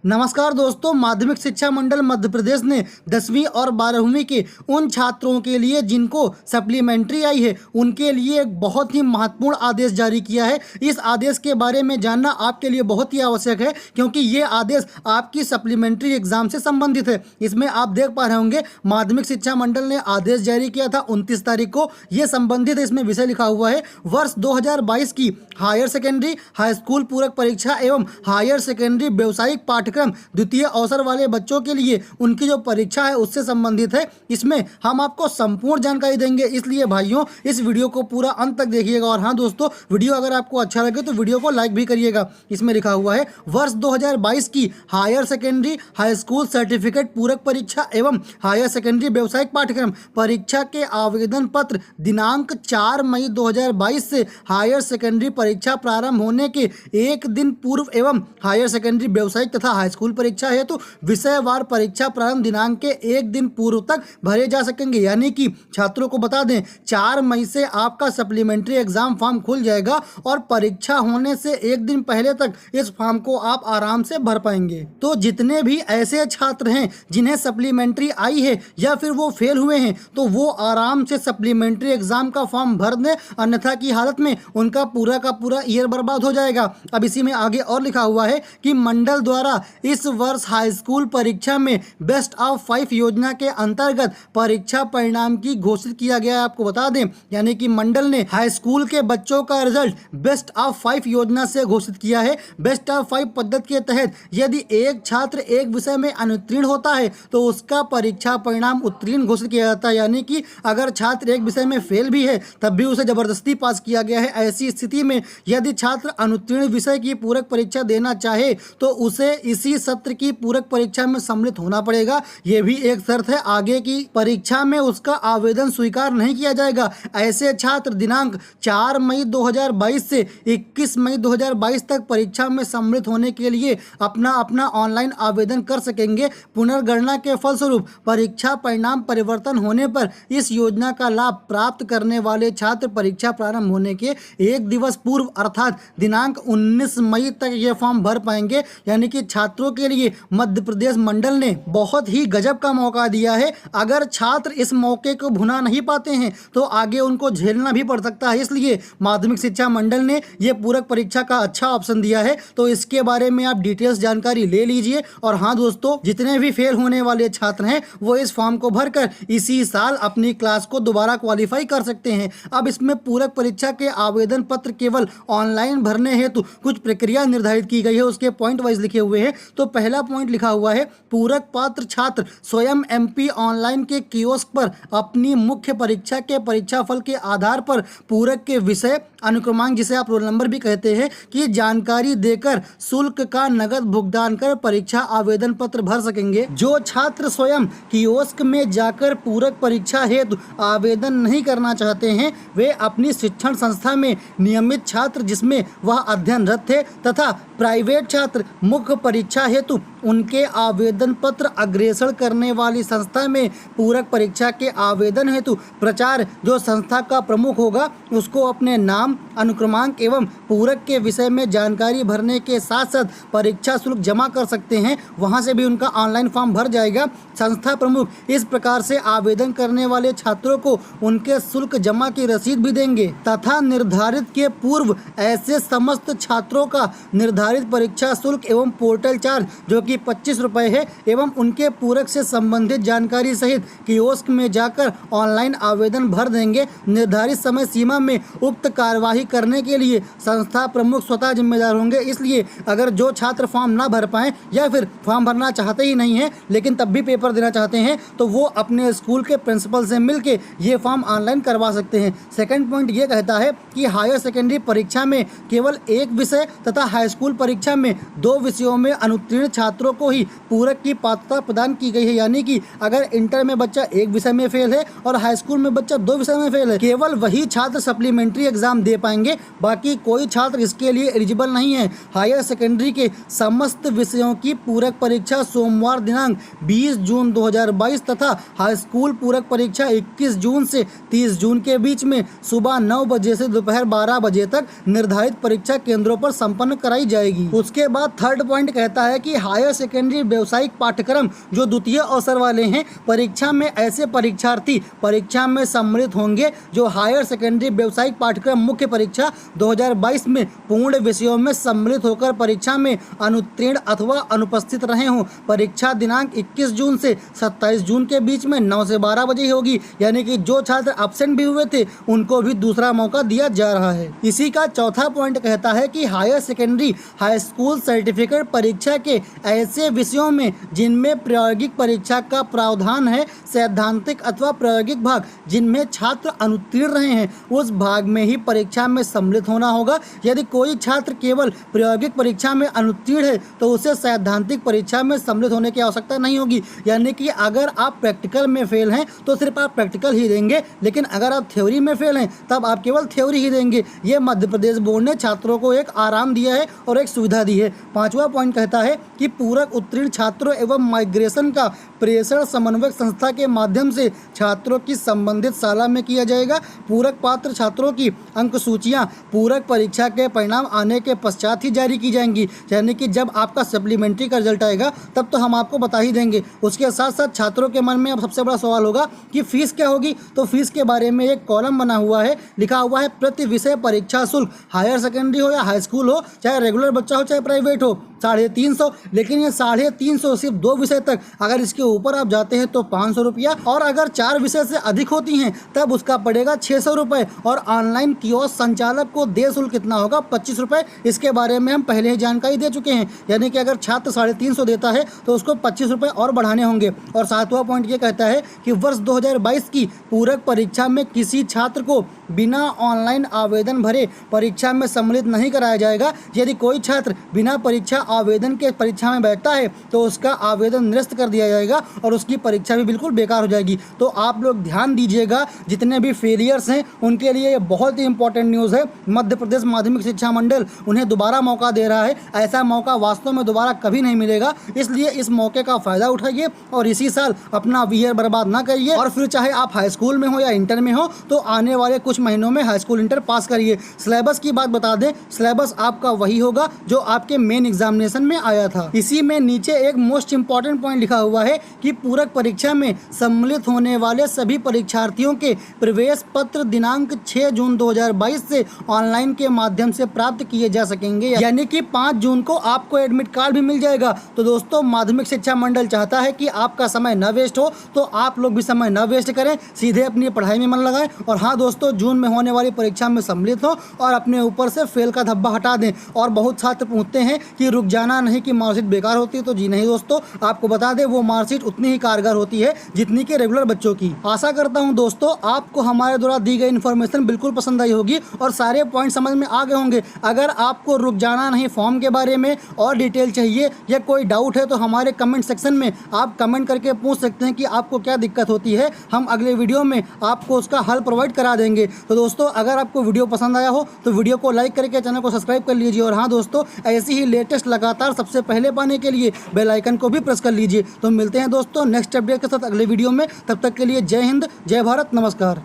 नमस्कार दोस्तों, माध्यमिक शिक्षा मंडल मध्य प्रदेश ने 10वीं और 12वीं के उन छात्रों के लिए जिनको सप्लीमेंट्री आई है उनके लिए एक बहुत ही महत्वपूर्ण आदेश जारी किया है। इस आदेश के बारे में जानना आपके लिए बहुत ही आवश्यक है क्योंकि ये आदेश आपकी सप्लीमेंट्री एग्जाम से संबंधित है। इसमें आप देख पा रहे होंगे माध्यमिक शिक्षा मंडल ने आदेश जारी किया था 29 तारीख को। ये संबंधित है, इसमें विषय लिखा हुआ है वर्ष 2022 की हायर सेकेंडरी हाई स्कूल पूरक परीक्षा एवं हायर सेकेंडरी व्यावसायिक पाठ्यक्रम द्वितीय अवसर वाले बच्चों के लिए उनकी जो परीक्षा है उससे संबंधित है। इसमें हम आपको संपूर्ण जानकारी देंगे, इसलिए भाइयों इस वीडियो को पूरा अंत तक देखिएगा। और हाँ दोस्तों, वीडियो अगर आपको अच्छा लगे तो वीडियो को लाइक भी करिएगा। इसमें लिखा हुआ है वर्ष 2022 की higher secondary high school certificate पूरक परीक्षा एवं हायर सेकेंडरी व्यावसायिक पाठ्यक्रम परीक्षा के आवेदन पत्र दिनांक 4 मई 2022 से हायर सेकेंडरी परीक्षा प्रारंभ होने के एक दिन पूर्व एवं हायर सेकेंडरी व्यावसायिक तथा हाई स्कूल परीक्षा हेतु विषयवार परीक्षा प्रारंभ दिनांक के एक दिन पूर्व तक भरे जा सकेंगे। यानी कि छात्रों को बता दें 4 मई से आपका सप्लीमेंट्री एग्जाम फॉर्म खुल जाएगा और परीक्षा होने से एक दिन पहले तक इस फॉर्म को आप आराम से भर पाएंगे। तो जितने भी ऐसे छात्र हैं जिन्हें सप्लीमेंट्री आई है या फिर वो फेल हुए हैं तो वो आराम से सप्लीमेंट्री एग्जाम का फॉर्म भर दें, अन्यथा की हालत में उनका पूरा का पूरा ईयर बर्बाद हो जाएगा। अब इसी में आगे और लिखा हुआ है कि मंडल द्वारा इस वर्ष हाई स्कूल परीक्षा में बेस्ट ऑफ 5 योजना के अंतर्गत परीक्षा परिणाम की घोषित किया गया है। आपको बता दें यानी कि मंडल ने हाई स्कूल के बच्चों का रिजल्ट बेस्ट ऑफ 5 योजना से घोषित किया है। बेस्ट ऑफ 5 पद्धति के तहत यदि एक छात्र एक विषय में अनुत्तीर्ण होता है तो उसका परीक्षा परिणाम उत्तीर्ण घोषित किया जाता है। यानी कि अगर छात्र एक विषय में फेल भी है तब भी उसे जबरदस्ती पास किया गया है। ऐसी स्थिति में यदि छात्र अनुत्तीर्ण विषय की पूरक परीक्षा देना चाहे तो उसे इसी सत्र की पूरक परीक्षा में सम्मिलित होना पड़ेगा। यह भी एक शर्त है, आगे की परीक्षा में उसका आवेदन स्वीकार नहीं किया जाएगा। ऐसे छात्र दिनांक 4 मई 2022 से 21 मई 2022 तक परीक्षा में सम्मिलित होने के लिए अपना ऑनलाइन आवेदन कर सकेंगे। पुनर्गणना के फलस्वरूप परीक्षा परिणाम परिवर्तन होने पर इस योजना का लाभ प्राप्त करने वाले छात्र परीक्षा प्रारंभ होने के एक दिवस पूर्व अर्थात दिनांक 19 मई तक ये फॉर्म भर पाएंगे। यानी कि छात्रों के लिए मध्य प्रदेश मंडल ने बहुत ही गजब का मौका दिया है। अगर छात्र इस मौके को भुना नहीं पाते हैं तो आगे उनको झेलना भी पड़ सकता है। इसलिए माध्यमिक शिक्षा मंडल ने यह पूरक परीक्षा का अच्छा ऑप्शन दिया है। तो इसके बारे में आप डिटेल्स जानकारी ले लीजिए। और हाँ दोस्तों, जितने भी फेल होने वाले छात्र हैं वो इस फॉर्म को भरकर इसी साल अपनी क्लास को दोबारा क्वालिफाई कर सकते हैं। अब इसमें पूरक परीक्षा के आवेदन पत्र केवल ऑनलाइन भरने हेतु कुछ प्रक्रिया निर्धारित की गई है, उसके पॉइंट वाइज लिखे हुए हैं। तो पहला पॉइंट लिखा हुआ है पूरक पात्र छात्र स्वयं एमपी ऑनलाइन के कियोस्क पर अपनी मुख्य परीक्षा के परीक्षाफल के आधार पर पूरक के विषय अनुक्रमांक, जिसे आप रोल नंबर भी कहते हैं, की जानकारी देकर शुल्क का नगद भुगतान कर परीक्षा आवेदन पत्र भर सकेंगे। जो छात्र स्वयं कियोस्क में जाकर पूरक परीक्षा हेतु आवेदन नहीं करना चाहते हैं वे अपनी शिक्षण संस्था में नियमित छात्र जिसमें वह अध्ययनरत थे तथा प्राइवेट छात्र मुख्य परीक्षा हेतु उनके आवेदन पत्र अग्रेषण करने वाली संस्था में पूरक परीक्षा के आवेदन हेतु प्रचार जो संस्था का प्रमुख होगा उसको अपने नाम, अनुक्रमांक एवं पूरक के विषय में जानकारी भरने के साथ साथ परीक्षा शुल्क जमा कर सकते हैं। वहां से भी उनका ऑनलाइन फॉर्म भर जाएगा। संस्था प्रमुख इस प्रकार से आवेदन करने वाले छात्रों को उनके शुल्क जमा की रसीद भी देंगे तथा निर्धारित के पूर्व ऐसे समस्त छात्रों का निर्धारित परीक्षा शुल्क एवं पोर्टल चार्ज जो कि 25 रुपये है एवं उनके पूरक से संबंधित जानकारी सहित कियोस्क में जाकर ऑनलाइन आवेदन भर देंगे। निर्धारित समय सीमा में उक्त कार्यवाही करने के लिए संस्था प्रमुख स्वतः जिम्मेदार होंगे। इसलिए अगर जो छात्र फॉर्म ना भर पाएं या फिर फॉर्म भरना चाहते ही नहीं हैं लेकिन तब भी पेपर देना चाहते हैं तो वो अपने स्कूल के प्रिंसिपल से मिलके ये फॉर्म ऑनलाइन करवा सकते हैं। सेकंड पॉइंट ये कहता है कि हायर सेकेंडरी परीक्षा में केवल एक विषय तथा हाई स्कूल परीक्षा में 2 विषयों में अनुत्तीर्ण छात्रों को ही पूरक की पात्रता प्रदान की गई है। यानी कि अगर इंटर में बच्चा एक विषय में फेल है और हाई स्कूल में बच्चा 2 विषय में फेल है, केवल वही छात्र सप्लीमेंट्री एग्जाम दे पाएंगे, बाकी कोई छात्र इसके लिए एलिजिबल नहीं है। हायर सेकेंडरी के समस्त विषयों की पूरक परीक्षा सोमवार दिनांक 20 जून 2022 तथा हाई स्कूल पूरक परीक्षा 21 जून से 30 जून के बीच में सुबह 9 बजे से दोपहर 12 बजे तक निर्धारित परीक्षा केंद्रों पर संपन्न कराई जाएगी। उसके बाद थर्ड पॉइंट कहता कहता है कि हायर सेकेंडरी व्यावसायिक पाठ्यक्रम जो द्वितीय अवसर वाले हैं, परीक्षा में ऐसे परीक्षार्थी परीक्षा में सम्मिलित होंगे जो हायर सेकेंडरी व्यावसायिक पाठ्यक्रम मुख्य परीक्षा 2022 में पूर्ण विषयों में सम्मिलित होकर परीक्षा में अनुत्तीर्ण अथवा अनुपस्थित रहे हों। परीक्षा दिनांक 21 जून से 27 जून के बीच में 9 से 12 बजे होगी, यानी कि जो छात्र एब्सेंट भी हुए थे उनको भी दूसरा मौका दिया जा रहा है। इसी का चौथा पॉइंट कहता है कि higher secondary high school certificate परीक्षा के ऐसे विषयों में जिनमें प्रायोगिक परीक्षा का प्रावधान है, सैद्धांतिक अथवा प्रायोगिक भाग जिनमें छात्र अनुत्तीर्ण रहे हैं, उस भाग में ही परीक्षा में सम्मिलित होना होगा। यदि कोई छात्र केवल प्रायोगिक परीक्षा में अनुत्तीर्ण है तो उसे सैद्धांतिक परीक्षा में सम्मिलित होने की आवश्यकता नहीं होगी। यानी कि अगर आप प्रैक्टिकल में फेल हैं तो सिर्फ आप प्रैक्टिकल ही देंगे, लेकिन अगर आप थ्योरी में फेल हैं तब आप केवल थ्योरी ही देंगे। ये मध्य प्रदेश बोर्ड ने छात्रों को एक आराम दिया है और एक सुविधा दी है। पांचवा पॉइंट कहता है कि पूरक उत्तीर्ण छात्रों एवं माइग्रेशन का प्रेषण समन्वयक संस्था के माध्यम से छात्रों की संबंधित शाला में किया जाएगा। पूरक पात्र छात्रों की अंक सूचियाँ पूरक परीक्षा के परिणाम आने के पश्चात ही जारी की जाएंगी, यानी कि जब आपका सप्लीमेंट्री का रिजल्ट आएगा तब तो हम आपको बता ही देंगे। उसके साथ साथ छात्रों के मन में अब सबसे बड़ा सवाल होगा कि फीस क्या होगी, तो फीस के बारे में एक कॉलम बना हुआ है, लिखा हुआ है प्रति विषय परीक्षा शुल्क, हायर सेकेंडरी हो या हाई स्कूल हो, चाहे रेगुलर बच्चा हो चाहे प्राइवेट हो, 350। लेकिन ये 350 सिर्फ 2 विषय तक, अगर इसके ऊपर आप जाते हैं तो 500 रुपया, और अगर 4 विषय से अधिक होती हैं तब उसका पड़ेगा 600 रुपये, और ऑनलाइन कियोस्क संचालक को देय शुल्क कितना होगा 25 रुपये। इसके बारे में हम पहले ही जानकारी दे चुके हैं, यानी कि अगर छात्र 350 देता है तो उसको 25 रुपये और बढ़ाने होंगे। और सातवां पॉइंट ये कहता है कि वर्ष 2022 की पूरक परीक्षा में किसी छात्र को बिना ऑनलाइन आवेदन भरे परीक्षा में सम्मिलित नहीं कराया जाएगा। यदि कोई छात्र बिना परीक्षा आवेदन के परीक्षा में बैठता है तो उसका आवेदन निरस्त कर दिया जाएगा और उसकी परीक्षा भी बिल्कुल बेकार हो जाएगी। तो आप लोग ध्यान दीजिएगा, जितने भी फेलियर्स हैं उनके लिए ये बहुत ही इंपॉर्टेंट न्यूज़ है। मध्य प्रदेश माध्यमिक शिक्षा मंडल उन्हें दोबारा मौका दे रहा है। ऐसा मौका वास्तव में दोबारा कभी नहीं मिलेगा, इसलिए इस मौके का फ़ायदा उठाइए और इसी साल अपना ईयर बर्बाद ना करिए। और फिर चाहे आप हाई स्कूल में हो या इंटर में हो तो आने वाले कुछ महीनों में हाई स्कूल इंटर पास करिए। सिलेबस की बात बता दें, सिलेबस आपका वही होगा जो आपके मेन एग्जामिनेशन में आया था। इसी में नीचे एक मोस्ट इंपॉर्टेंट पॉइंट लिखा हुआ है कि पूरक परीक्षा में सम्मिलित होने वाले सभी परीक्षार्थियों के प्रवेश पत्र दिनांक 6 जून 2022 से ऑनलाइन के माध्यम से प्राप्त किए जा सकेंगे, यानी कि 5 जून को आपको एडमिट कार्ड भी मिल जाएगा। तो दोस्तों, माध्यमिक शिक्षा मंडल चाहता है कि आपका समय न वेस्ट हो, तो आप लोग भी समय न वेस्ट करें, सीधे अपनी पढ़ाई में मन लगाएं। और हाँ दोस्तों, जून में होने वाली परीक्षा में सम्मिलित हो और अपने ऊपर से फेल का धब्बा हटा दें। और बहुत छात्र पूछते हैं कि रुक जाना नहीं कि मार्कशीट बेकार होती है, तो जी नहीं दोस्तों, आपको बता दें वो मार्कशीट उतनी ही कारगर होती है जितनी कि रेगुलर बच्चों की। आशा करता हूं दोस्तों आपको हमारे द्वारा दी गई इन्फॉर्मेशन बिल्कुल पसंद आई होगी और सारे पॉइंट समझ में आ गए होंगे। अगर आपको रुक जाना नहीं फॉर्म के बारे में और डिटेल चाहिए या कोई डाउट है तो हमारे कमेंट सेक्शन में आप कमेंट करके पूछ सकते हैं कि आपको क्या दिक्कत होती है। हम अगले वीडियो में आपको उसका हल प्रोवाइड करा देंगे। तो दोस्तों, अगर आपको वीडियो पसंद आया हो तो वीडियो को लाइक करके चैनल को सब्सक्राइब कर लीजिए। और हाँ दोस्तों, ऐसी ही लेटेस्ट लगातार सबसे पहले पाने के लिए बेल आइकन को भी प्रेस कर लीजिए। तो मिलते हैं दोस्तों नेक्स्ट अपडेट के साथ अगले वीडियो में। तब तक के लिए जय हिंद, जय भारत, नमस्कार।